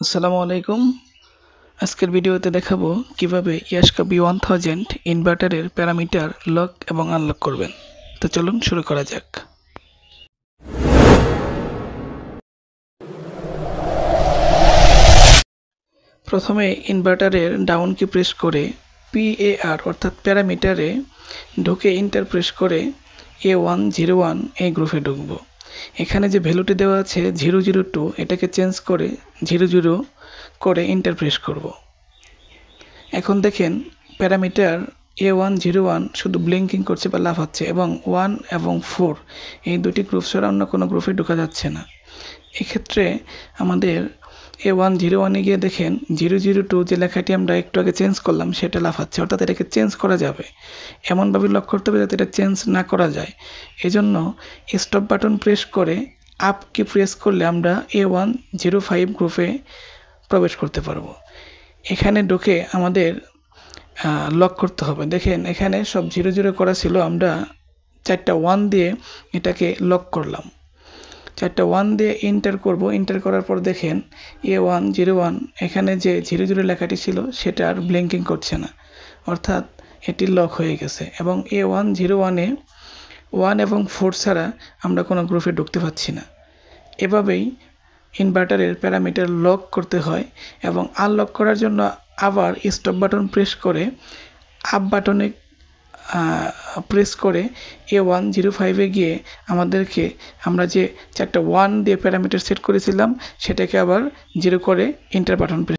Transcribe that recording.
আসসালামু আলাইকুম। আজকের ভিডিওতে দেখাবো কিভাবে ইয়াশকা B1000 ইনভার্টারের প্যারামিটার লক এবং আনলক করবেন। তো চলুন শুরু করা যাক। প্রথমে ইনভার্টারের ডাউন কি প্রেস করে PAR অর্থাৎ প্যারামিটারে ঢুকে ইন্টার প্রেস করে A101 এই গ্রুপে ঢুকবো। এখানে যে ভ্যালুটি দেওয়া আছে 002 এটাকে চেঞ্জ করে 00 করে ইন্টার প্রেস করব। এখন দেখেন প্যারামিটার A101 শুধু ব্লিঙ্কিং করছে বা লাফাচ্ছে এবং 1 এবং 4 এই দুটি গ্রুপ ছাড়া অন্য কোনো গ্রুপে ঢোকা যাচ্ছে না। এক্ষেত্রে আমাদের A101 গিয়ে দেখেন 002 যে লেখাটি আমরা একটু আগে চেঞ্জ করলাম সেটা লাফাচ্ছে, অর্থাৎ এটাকে চেঞ্জ করা যাবে। এমনভাবে লক করতে হবে যাতে এটা চেঞ্জ না করা যায়। এজন্য স্টপ বাটন প্রেস করে আপ কি প্রেস করলে আমরা A105 গ্রুপে প্রবেশ করতে পারবো। এখানে ঢুকে আমাদের লক করতে হবে। দেখেন এখানে সব 00 করা ছিল, আমরা 4টা 1 দিয়ে এটাকে লক করলাম। 4টা 1 দিয়ে এন্টার করব। এন্টার করার পর দেখেন A101 এখানে যে 00 লেখাটি ছিল সেটা আর ব্লিঙ্কিং করছে না, অর্থাৎ এটি লক হয়ে গেছে। এবং A101 এ 1 এবং 4 ছাড়া আমরা কোনো গ্রুপে ঢুকতে পারছি না। এভাবেই ইনভার্টারের প্যারামিটার লক করতে হয়। এবং আনলক করার জন্য আবার স্টপ বাটন প্রেস করে আপ বাটনে প্রেস করে A105 এ গিয়ে আমরা যে 4টা 1 দিয়ে প্যারামিটার সেট করেছিলাম সেটাকে আবার 0 করে এন্টার বাটন প্রেস